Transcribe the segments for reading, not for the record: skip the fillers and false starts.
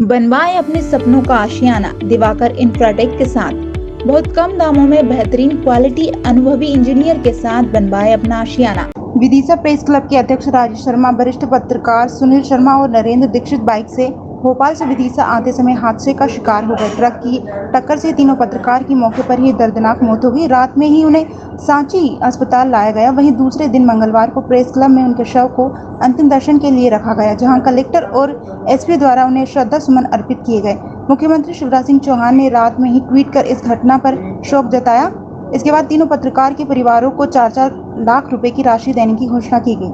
बनवाए अपने सपनों का आशियाना दिवाकर इंफ्राटेक के साथ। बहुत कम दामों में बेहतरीन क्वालिटी अनुभवी इंजीनियर के साथ बनवाए अपना आशियाना। विदिशा प्रेस क्लब के अध्यक्ष राजेश शर्मा, वरिष्ठ पत्रकार सुनील शर्मा और नरेंद्र दीक्षित बाइक से भोपाल से विदिशा आते समय हादसे का शिकार हो गए। ट्रक की टक्कर से तीनों पत्रकार की मौके पर ही दर्दनाक मौत हो गई। रात में ही उन्हें सांची अस्पताल लाया गया। वहीं दूसरे दिन मंगलवार को प्रेस क्लब में उनके शव को अंतिम दर्शन के लिए रखा गया, जहां कलेक्टर और एसपी द्वारा उन्हें श्रद्धा सुमन अर्पित किए गए। मुख्यमंत्री शिवराज सिंह चौहान ने रात में ही ट्वीट कर इस घटना पर शोक जताया। इसके बाद तीनों पत्रकार के परिवारों को 4-4 लाख रुपए की राशि देने की घोषणा की गई।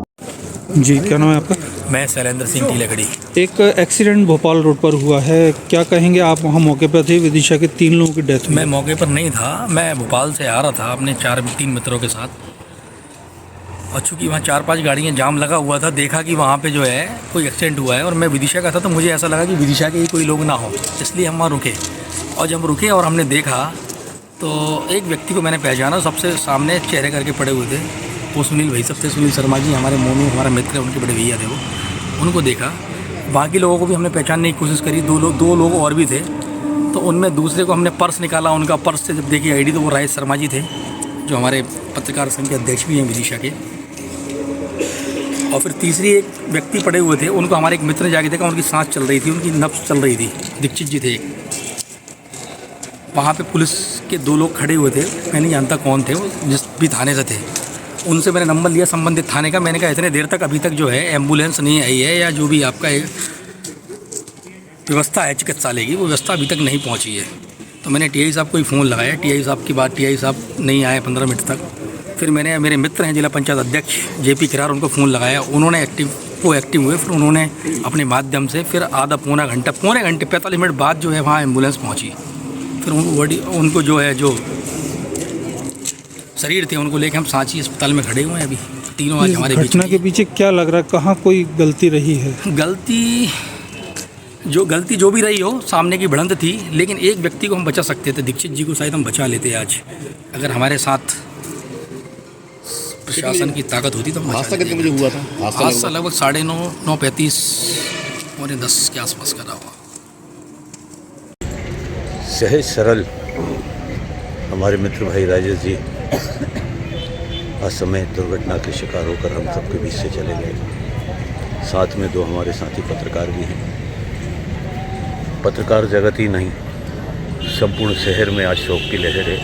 जी, क्या नाम है आपका? मैं शैलेंद्र सिंह टीलगढ़ी। एक एक्सीडेंट भोपाल रोड पर हुआ है, क्या कहेंगे आप? वहाँ मौके पर थे, विदिशा के 3 लोगों की डेथ हुई। मैं मौके पर नहीं था, मैं भोपाल से आ रहा था अपने 3 मित्रों के साथ, और चूँकि वहाँ 4-5 गाड़ियाँ जाम लगा हुआ था, देखा कि वहाँ पे जो है कोई एक्सीडेंट हुआ है और मैं विदिशा का था, तो मुझे ऐसा लगा कि विदिशा के ही कोई लोग ना हो, इसलिए हम वहाँ रुके। और जब रुके और हमने देखा तो एक व्यक्ति को मैंने पहचाना, सबसे सामने चेहरे करके पड़े हुए थे, वो सुनील भाई सब थे, सुनील शर्मा जी, हमारे मोनू हमारा मित्र है, उनके बड़े भैया थे वो। उनको देखा, बाकी लोगों को भी हमने पहचानने की कोशिश करी, दो लोग और भी थे, तो उनमें दूसरे को हमने पर्स निकाला, उनका पर्स से जब देखी आईडी तो वो राजेश शर्मा जी थे, जो हमारे पत्रकार संघ के अध्यक्ष भी हैं विदिशा के। और फिर तीसरी एक व्यक्ति पड़े हुए थे, उनको हमारे एक मित्र ने जाके देखा, उनकी सांस चल रही थी, उनकी नब्ज़ चल रही थी, दीक्षित जी थे। वहाँ पे पुलिस के 2 लोग खड़े हुए थे, मैं नहीं जानता कौन थे, वो जिस भी थाने से थे। उनसे मैंने नंबर लिया संबंधित थाने का, मैंने कहा इतने देर तक अभी तक जो है एम्बुलेंस नहीं आई है, या जो भी आपका व्यवस्था है चिकित्सालय की, वो व्यवस्था अभी तक नहीं पहुंची है। तो मैंने टीआई साहब को ही फ़ोन लगाया, टीआई साहब की बात, टीआई साहब नहीं आए 15 मिनट तक। फिर मैंने मेरे मित्र हैं जिला पंचायत अध्यक्ष जेपी किरार, उनको फ़ोन लगाया, उन्होंने एक्टिव हुए। फिर उन्होंने अपने माध्यम से फिर पौने घंटे 45 मिनट बाद जो है वहाँ एम्बुलेंस पहुँची। फिर उनको जो है जो शरीर थे उनको लेके हम सांची अस्पताल में खड़े हुए हैं अभी। तीनों आज हमारे बीच। घटना के पीछे क्या लग रहा है, कहाँ कोई गलती रही है? गलती जो भी रही हो, सामने की भिड़ंत थी, लेकिन एक व्यक्ति को हम बचा सकते थे, दीक्षित जी को शायद हम बचा लेते आज, अगर हमारे साथ प्रशासन की ताकत होती तो हम हादसा कितने बजे हुआ था? हादसा लगभग 9:30, 9:35 और 10 के आसपास करा हुआ। सहज सरल हमारे मित्र भाई राजेश जी असमय दुर्घटना के शिकार होकर हम सबके बीच से चले गए। साथ में 2 हमारे साथी पत्रकार भी हैं। पत्रकार जगत ही नहीं, संपूर्ण शहर में आज शोक की लहर है।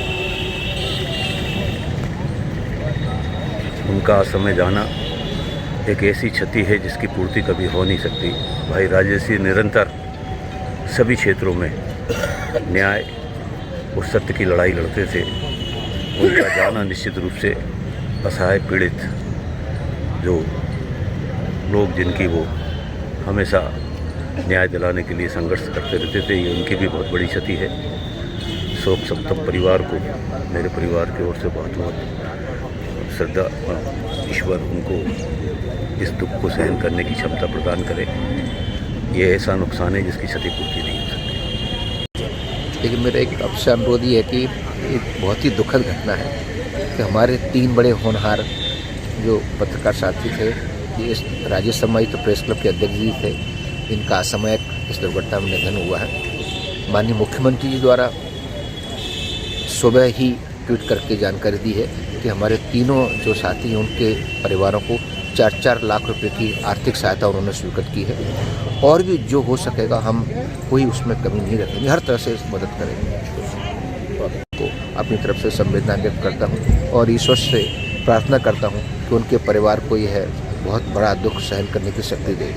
उनका असमय जाना एक ऐसी क्षति है जिसकी पूर्ति कभी हो नहीं सकती। भाई राजेश जी निरंतर सभी क्षेत्रों में न्याय और सत्य की लड़ाई लड़ते थे। उनका जाना निश्चित रूप से असहाय पीड़ित जो लोग जिनकी वो हमेशा न्याय दिलाने के लिए संघर्ष करते रहते थे, ये उनकी भी बहुत बड़ी क्षति है। शोक संतप्त परिवार को मेरे परिवार की ओर से बहुत बहुत श्रद्धा। ईश्वर उनको इस दुख को सहन करने की क्षमता प्रदान करे। ये ऐसा नुकसान है जिसकी क्षतिपूर्ति नहीं हो सकती। लेकिन मेरा एक आपसे अनुरोध ये है कि एक बहुत ही दुखद घटना है कि हमारे 3 बड़े होनहार जो पत्रकार साथी थे, कि इस राजेश शर्मा तो प्रेस क्लब के अध्यक्ष जी थे, इनका असामयिक इस दुर्घटना में निधन हुआ है। माननीय मुख्यमंत्री जी द्वारा सुबह ही ट्वीट करके जानकारी दी है कि हमारे तीनों जो साथी हैं उनके परिवारों को 4-4 लाख रुपए की आर्थिक सहायता उन्होंने स्वीकृत की है, और भी जो हो सकेगा हम कोई उसमें कमी नहीं रखेंगे, हर तरह से मदद करेंगे। तो अपनी तरफ से संवेदना व्यक्त करता हूँ और ईश्वर से प्रार्थना करता हूँ कि उनके परिवार को यह बहुत बड़ा दुख सहन करने की शक्ति दे।